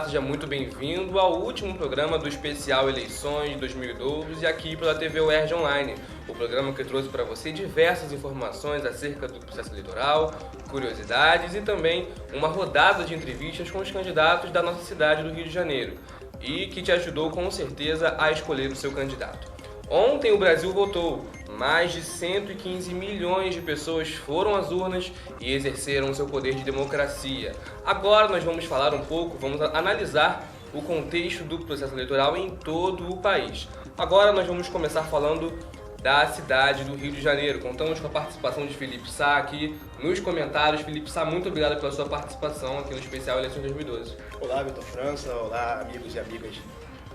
seja muito bem-vindo ao último programa do especial Eleições de 2012 aqui pela TV UERJ Online, o programa que trouxe para você diversas informações acerca do processo eleitoral, curiosidades e também uma rodada de entrevistas com os candidatos da nossa cidade do Rio de Janeiro e que te ajudou com certeza a escolher o seu candidato. Ontem o Brasil votou. Mais de 115 milhões de pessoas foram às urnas e exerceram seu poder de democracia. Agora nós vamos falar um pouco, vamos analisar o contexto do processo eleitoral em todo o país. Agora nós vamos começar falando da cidade do Rio de Janeiro. Contamos com a participação de Felipe Sá aqui nos comentários. Felipe Sá, muito obrigado pela sua participação aqui no especial Eleições 2012. Olá, Vitor França. Olá, amigos e amigas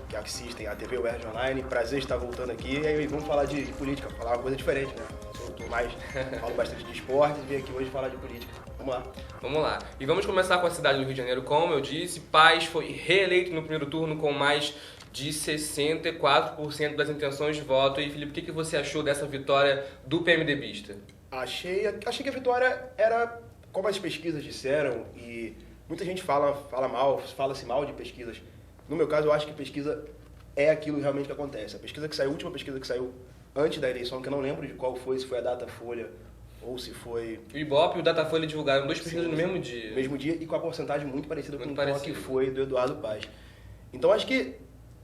que assistem a TV UERJ Online. Prazer estar voltando aqui. E aí vamos falar de política, falar uma coisa diferente, né? Falo bastante de esporte e vim aqui hoje falar de política. Vamos lá. Vamos lá. E vamos começar com a cidade do Rio de Janeiro. Como eu disse, Paz foi reeleito no primeiro turno com mais de 64% das intenções de voto. E Felipe, o que você achou dessa vitória do PMDBista? Achei que a vitória era como as pesquisas disseram, e muita gente fala-se mal de pesquisas. No meu caso, eu acho que pesquisa é aquilo realmente que acontece. A última pesquisa que saiu antes da eleição, que eu não lembro de qual foi, se foi a Datafolha ou se foi... O Ibope e o Datafolha divulgaram dois pesquisas no mesmo dia. No mesmo dia e com a porcentagem muito parecida com a que foi do Eduardo Paz. Então, acho que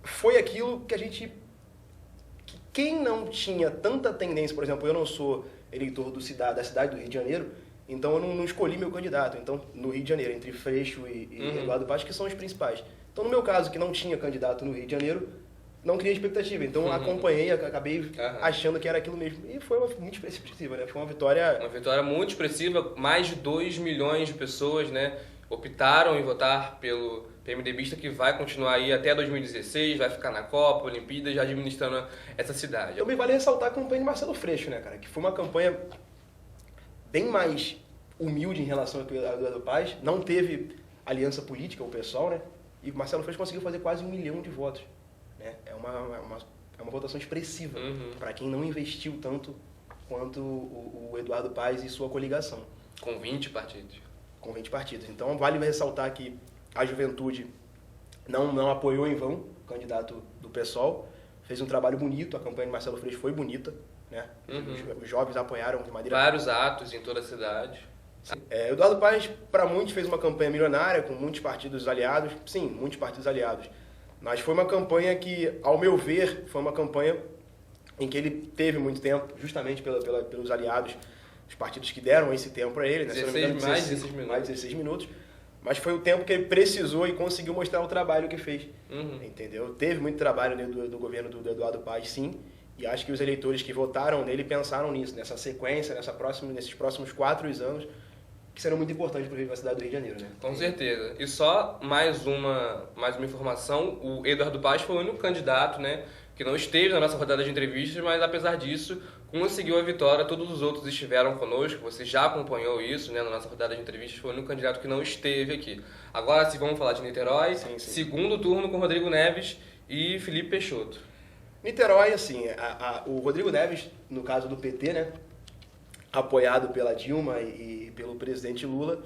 foi aquilo que a gente... Quem não tinha tanta tendência, por exemplo, eu não sou eleitor da cidade do Rio de Janeiro, então eu não escolhi meu candidato. Então, no Rio de Janeiro, entre Freixo e Eduardo Paz, que são os principais. Então, no meu caso, que não tinha candidato no Rio de Janeiro, não criei expectativa. Então, acompanhei, acabei achando que era aquilo mesmo. E foi muito expressiva, né? Foi uma vitória... Uma vitória muito expressiva. Mais de 2 milhões de pessoas, né, optaram em votar pelo PMDBista, que vai continuar aí até 2016, vai ficar na Copa, Olimpíadas, já administrando essa cidade. Também vale ressaltar a campanha de Marcelo Freixo, né, cara? Que foi uma campanha bem mais humilde em relação ao Eduardo Paz. Não teve aliança política, o pessoal, né? E Marcelo Freixo conseguiu fazer quase 1 milhão de votos. Né? É uma votação expressiva para quem não investiu tanto quanto o Eduardo Paz e sua coligação. Com 20 partidos. Com 20 partidos. Então, vale ressaltar que a juventude não apoiou em vão o candidato do PSOL. Fez um trabalho bonito, a campanha de Marcelo Freixo foi bonita. Né? Os jovens apoiaram de maneira... Vários atos em toda a cidade. Eduardo Paz, para muitos, fez uma campanha milionária, com muitos partidos aliados. Sim, muitos partidos aliados. Mas foi uma campanha que, ao meu ver, foi uma campanha em que ele teve muito tempo, justamente pelos aliados, os partidos que deram esse tempo para ele. Né? Mais de 16 minutos. Mais de 16 minutos. Mas foi o tempo que ele precisou e conseguiu mostrar o trabalho que fez. Entendeu? Teve muito trabalho do governo do Eduardo Paz, sim. E acho que os eleitores que votaram nele pensaram nisso, nessa sequência, nesses próximos 4 anos, que serão muito importantes para a cidade do Rio de Janeiro, né? Com certeza. E só mais uma informação, o Eduardo Paz foi o único candidato, né, que não esteve na nossa rodada de entrevistas, mas apesar disso, conseguiu a vitória. Todos os outros estiveram conosco, você já acompanhou isso, né, na nossa rodada de entrevistas, foi o único candidato que não esteve aqui. Agora, se vamos falar de Niterói, sim. Segundo turno com Rodrigo Neves e Felipe Peixoto. Niterói, assim, o Rodrigo Neves, no caso do PT, né, apoiado pela Dilma e pelo presidente Lula,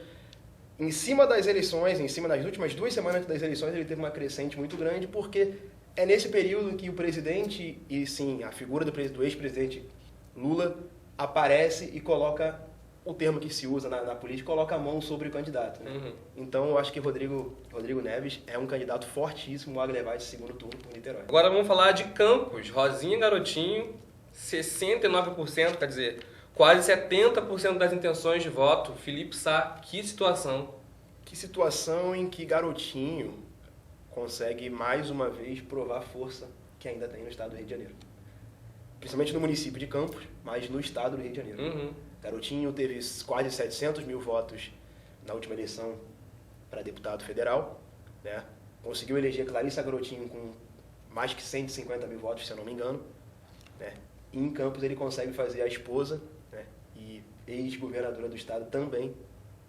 em cima das eleições, das últimas 2 semanas das eleições, ele teve uma crescente muito grande, porque é nesse período que o presidente e, sim, a figura do ex-presidente Lula aparece e coloca o termo que se usa na política, coloca a mão sobre o candidato. Né? Então, eu acho que Rodrigo Neves é um candidato fortíssimo a levar esse segundo turno por Niterói. Agora vamos falar de Campos. Rosinha Garotinho, 69%, quer dizer, quase 70% das intenções de voto. Felipe Sá, que situação. Que situação em que Garotinho consegue, mais uma vez, provar a força que ainda tem no estado do Rio de Janeiro. Principalmente no município de Campos, mas no estado do Rio de Janeiro. Garotinho teve quase 700 mil votos na última eleição para deputado federal. Né? Conseguiu eleger Clarissa Garotinho com mais que 150 mil votos, se eu não me engano. Né? E em Campos ele consegue fazer a esposa, né, e ex-governadora do estado também,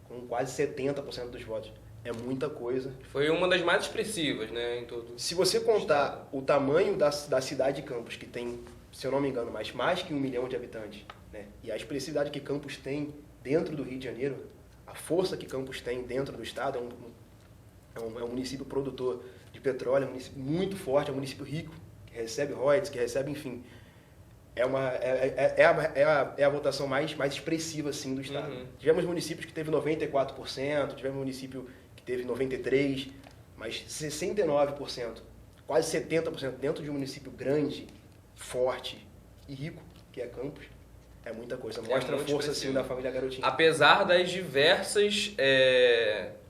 com quase 70% dos votos. É muita coisa. Foi uma das mais expressivas, né, em todo. Se você contar o tamanho da cidade de Campos, que tem, se eu não me engano, mais que 1 milhão de habitantes, né, e a expressividade que Campos tem dentro do Rio de Janeiro, a força que Campos tem dentro do estado, É um município produtor de petróleo, é um município muito forte, é um município rico, que recebe royalties, que recebe, enfim... É a votação mais expressiva, assim, do estado. Tivemos municípios que teve 94%, tivemos município que teve 93%, mas 69%, quase 70% dentro de um município grande, forte e rico, que é Campos, é muita coisa. Mostra a força, assim, da família Garotinho. Apesar das diversas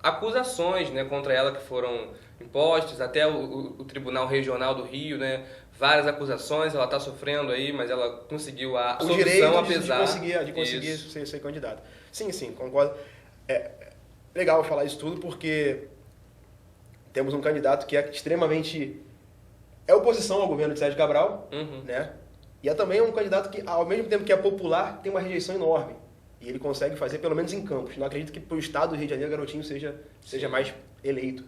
acusações, né, contra ela que foram impostas, até o Tribunal Regional do Rio, né, várias acusações, ela está sofrendo aí, mas ela conseguiu a o solução, apesar de conseguir ser candidato. Sim, concordo. É legal falar isso tudo porque temos um candidato que é extremamente... é oposição ao governo de Sérgio Cabral, né? E é também um candidato que, ao mesmo tempo que é popular, tem uma rejeição enorme. E ele consegue fazer, pelo menos em Campos. Não acredito que para o estado do Rio de Janeiro, Garotinho seja mais eleito.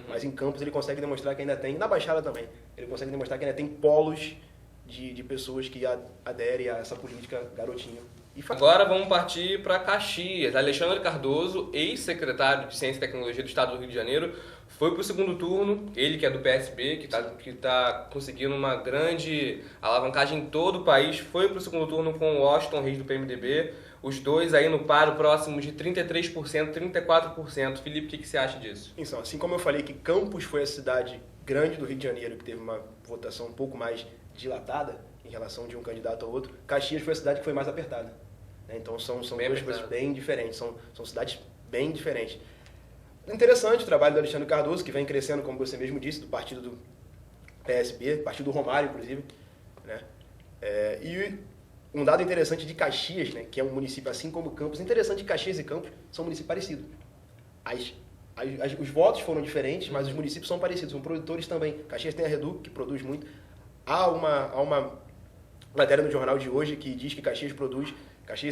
Mas em Campos ele consegue demonstrar que ainda tem, na Baixada também, ele consegue demonstrar que ainda tem polos de pessoas que aderem a essa política Garotinho. Agora vamos partir para Caxias. Alexandre Cardoso, ex-secretário de Ciência e Tecnologia do Estado do Rio de Janeiro, foi para o segundo turno. Ele que é do PSB, que tá conseguindo uma grande alavancagem em todo o país, foi para o segundo turno com o Washington Reis do PMDB. Os dois aí no paro próximos de 33%, 34%. Felipe, o que você acha disso? Então, assim como eu falei que Campos foi a cidade grande do Rio de Janeiro que teve uma votação um pouco mais dilatada em relação de um candidato ao outro, Caxias foi a cidade que foi mais apertada. Então são duas coisas bem diferentes, são cidades bem diferentes. Interessante o trabalho do Alexandre Cardoso, que vem crescendo, como você mesmo disse, do partido do PSB, partido do Romário, inclusive, né? E um dado interessante de Caxias, né, que é um município assim como Campos, interessante que Caxias e Campos são municípios parecidos. Os votos foram diferentes, mas os municípios são parecidos, são produtores também. Caxias tem a Redu, que produz muito. Há uma matéria no jornal de hoje que diz que Caxias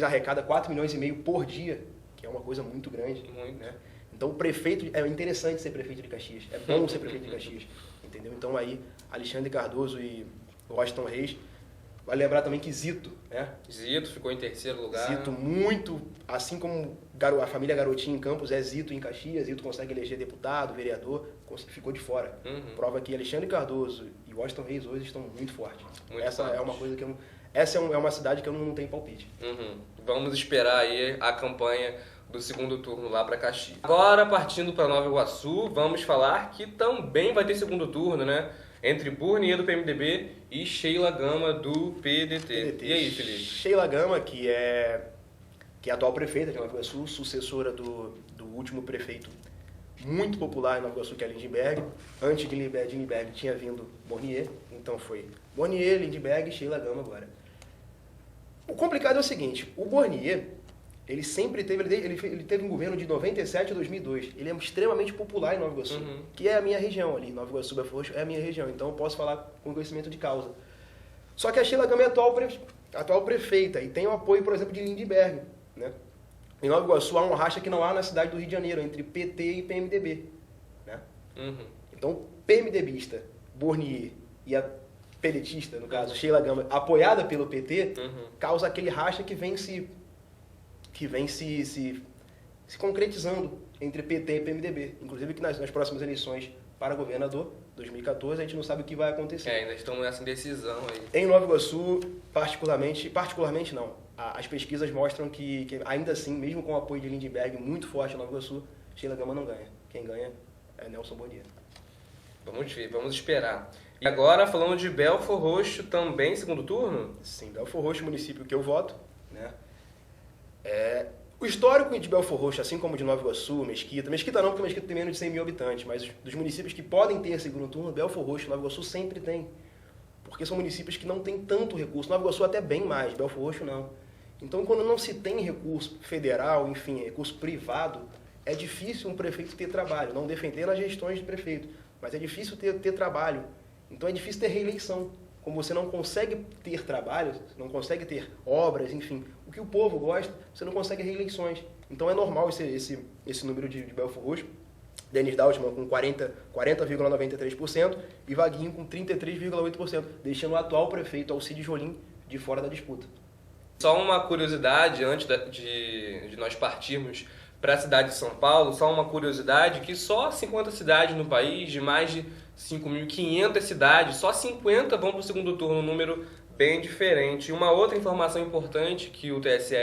arrecada 4,5 milhões por dia, que é uma coisa muito grande. Né? Então, o prefeito, é interessante ser prefeito de Caxias, é bom ser prefeito de Caxias, entendeu? Então, aí, Alexandre Cardoso e Washington Reis. Vale lembrar também que Zito, né? Zito ficou em terceiro lugar. Zito muito, assim como a família Garotinho em Campos, é Zito em Caxias, Zito consegue eleger deputado, vereador, ficou de fora. Prova que Alexandre Cardoso e Washington Reis hoje estão muito fortes. É uma coisa que essa é uma cidade que eu não tenho palpite. Vamos esperar aí a campanha do segundo turno lá para Caxias. Agora, partindo para Nova Iguaçu, vamos falar que também vai ter segundo turno, né? Entre Burnier do PMDB e Sheila Gama do PDT. E aí, Felipe? Sheila Gama, que é atual prefeita de Nova Iguaçu, sucessora do último prefeito muito popular em Nova Iguaçu, que é Lindbergh. Antes de Lindbergh tinha vindo Burnier, então foi Burnier, Lindbergh e Sheila Gama agora. O complicado é o seguinte, o Burnier, ele sempre teve um governo de 97 a 2002. Ele é extremamente popular em Nova Iguaçu, que é a minha região ali. Nova Iguaçu, Belfort Roxo é a minha região, então eu posso falar com conhecimento de causa. Só que a Sheila Gama é atual prefeita e tem o apoio, por exemplo, de Lindbergh. Né? Em Nova Iguaçu há um racha que não há na cidade do Rio de Janeiro, entre PT e PMDB. Né? Então, PMDBista, Burnier e a pedetista, no caso, Sheila Gama, apoiada pelo PT, causa aquele racha que vem se concretizando entre PT e PMDB. Inclusive que nas próximas eleições para governador, 2014, a gente não sabe o que vai acontecer. Ainda estão nessa indecisão aí. Em Nova Iguaçu, particularmente não. As pesquisas mostram que ainda assim, mesmo com o apoio de Lindbergh muito forte em Nova Iguaçu, Sheila Gama não ganha. Quem ganha é Nelson Burnier. Vamos ver, vamos esperar. E agora, falando de Belfort Roxo, também segundo turno? Sim, Belfort Roxo, município que eu voto, né? O histórico de Belfort Roxo, assim como de Nova Iguaçu, Mesquita não, porque Mesquita tem menos de 100 mil habitantes, mas dos municípios que podem ter segundo turno, Belfort Roxo e Nova Iguaçu sempre tem, porque são municípios que não têm tanto recurso. Nova Iguaçu até bem mais, Belfort Roxo não. Então, quando não se tem recurso federal, enfim, recurso privado, é difícil um prefeito ter trabalho, não defender as gestões de prefeito, mas é difícil ter trabalho. Então, é difícil ter reeleição. Como você não consegue ter trabalho, não consegue ter obras, enfim, o que o povo gosta, você não consegue reeleições. Então é normal esse número de Belfort Roxo. Denis Daltman com 40,93% e Vaguinho com 33,8%, deixando o atual prefeito Alcides Rolim de fora da disputa. Só uma curiosidade antes de nós partirmos para a cidade de São Paulo, só uma curiosidade, que só 50 cidades no país, de mais de 5.500 cidades, só 50 vão para o segundo turno, um número bem diferente. E uma outra informação importante que o TSE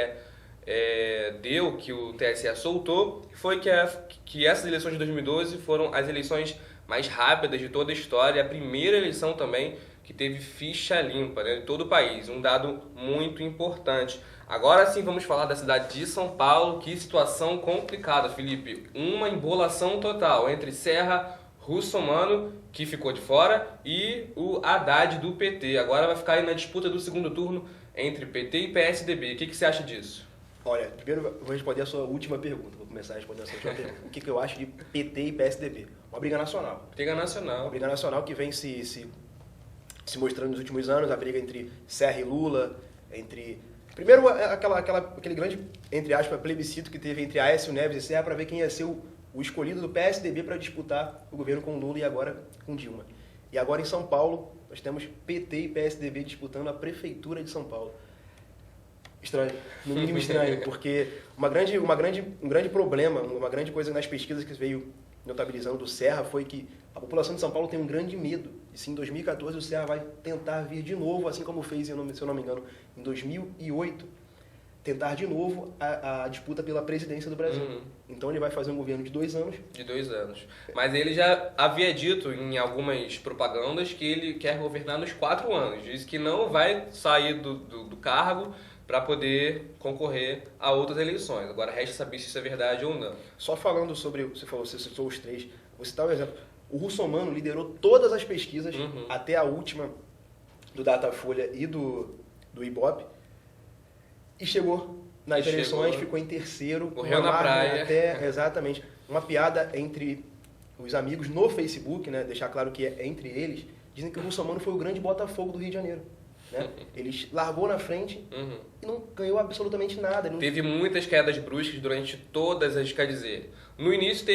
que o TSE soltou, foi que essas eleições de 2012 foram as eleições mais rápidas de toda a história, a primeira eleição também que teve ficha limpa, né, de todo o país, um dado muito importante. Agora sim vamos falar da cidade de São Paulo. Que situação complicada, Felipe. Uma embolação total entre Serra, Russomano, que ficou de fora, e o Haddad do PT. Agora vai ficar aí na disputa do segundo turno entre PT e PSDB. O que você acha disso? Olha, primeiro eu vou responder a sua última pergunta. Vou começar a responder a sua última pergunta. O que eu acho de PT e PSDB? Uma briga nacional. Briga nacional. Uma briga nacional que vem se mostrando nos últimos anos, a briga entre Serra e Lula, entre... Primeiro, aquele grande, entre aspas, plebiscito que teve entre Aécio Neves e Serra para ver quem ia ser o escolhido do PSDB para disputar o governo com Lula e agora com Dilma. E agora em São Paulo, nós temos PT e PSDB disputando a prefeitura de São Paulo. Estranho, no mínimo estranho, porque um grande problema, uma grande coisa nas pesquisas que veio notabilizando do Serra foi que a população de São Paulo tem um grande medo. E se em 2014 o Serra vai tentar vir de novo, assim como fez, se eu não me engano, em 2008, tentar de novo a disputa pela presidência do Brasil. Uhum. Então ele vai fazer um governo de 2 anos. De 2 anos. Mas ele já havia dito em algumas propagandas que ele quer governar nos 4 anos. Diz que não vai sair do cargo para poder concorrer a outras eleições. Agora resta saber se isso é verdade ou não. Só falando sobre, você citou os 3, vou citar um exemplo. O Russomano liderou todas as pesquisas, até a última do Datafolha e do Ibope, e chegou nas eleições, ficou em terceiro. Correu na praia. Exatamente. Uma piada entre os amigos no Facebook, né? Deixar claro que é entre eles, dizem que o Russomano foi o grande Botafogo do Rio de Janeiro. Né? Ele largou na frente e não ganhou absolutamente nada. Teve muitas quedas bruscas durante todas as, quer dizer, no início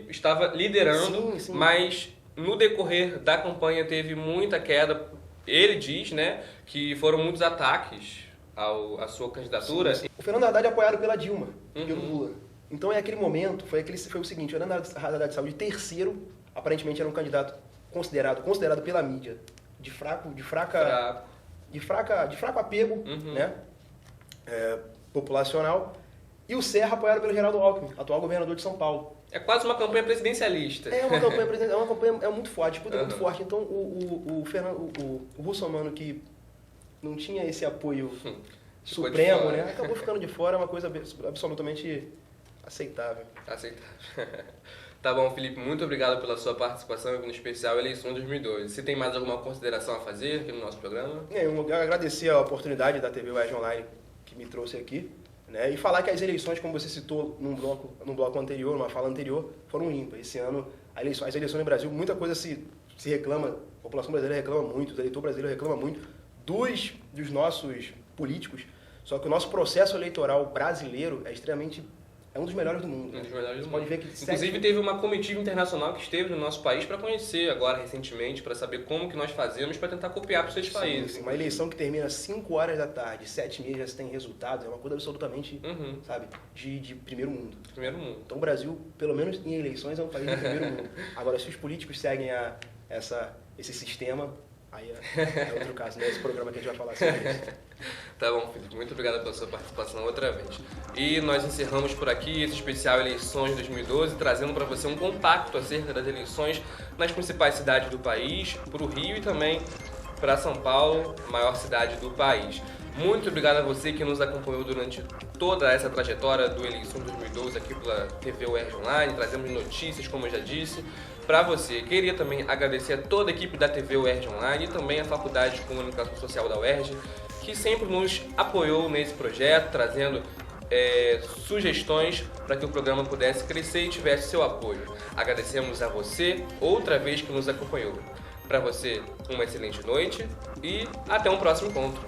estava liderando, sim. Mas no decorrer da campanha teve muita queda. Ele diz, né, que foram muitos ataques à sua candidatura. Sim. O Fernando Haddad é apoiado pela Dilma, pelo Lula. Então, aquele momento, foi o seguinte: o Fernando Haddad saiu de terceiro, aparentemente era um candidato considerado pela mídia de fraco apego, né, populacional, e o Serra apoiado pelo Geraldo Alckmin, atual governador de São Paulo. É quase uma campanha presidencialista. É uma campanha muito forte, muito forte. Então o Russomano, que não tinha esse apoio supremo, né, acabou ficando de fora. É uma coisa absolutamente aceitável. Tá bom, Felipe, muito obrigado pela sua participação no especial Eleição 2012. Você tem mais alguma consideração a fazer aqui no nosso programa? Eu agradecer a oportunidade da TV UERJ Online que me trouxe aqui, né? E falar que as eleições, como você citou num bloco anterior, numa fala anterior, foram ímpares. Esse ano, as eleições no Brasil, muita coisa se reclama, a população brasileira reclama muito, o eleitor brasileiro reclama muito dos nossos políticos, só que o nosso processo eleitoral brasileiro é um dos melhores do mundo. Pode ver que inclusive teve uma comitiva internacional que esteve no nosso país para conhecer agora recentemente, para saber como que nós fazemos para tentar copiar para os seus países. Sim. Uma eleição que termina às 5 horas da tarde, 7 meses já se tem resultados, é uma coisa absolutamente, sabe, de primeiro mundo. Então o Brasil, pelo menos em eleições, é um país de primeiro mundo. Agora, se os políticos seguem esse sistema, aí é outro caso, né? Esse programa que a gente vai falar sobre isso. Tá bom, Felipe. Muito obrigado pela sua participação outra vez. E nós encerramos por aqui esse especial Eleições 2012, trazendo para você um compacto acerca das eleições nas principais cidades do país, para o Rio e também para São Paulo, maior cidade do país. Muito obrigado a você que nos acompanhou durante toda essa trajetória do Eleição 2012 aqui pela TV UERJ Online. Trazemos notícias, como eu já disse, para você. Queria também agradecer a toda a equipe da TV UERJ Online e também a Faculdade de Comunicação Social da UERJ, que sempre nos apoiou nesse projeto, trazendo sugestões para que o programa pudesse crescer e tivesse seu apoio. Agradecemos a você outra vez que nos acompanhou. Para você, uma excelente noite e até um próximo encontro.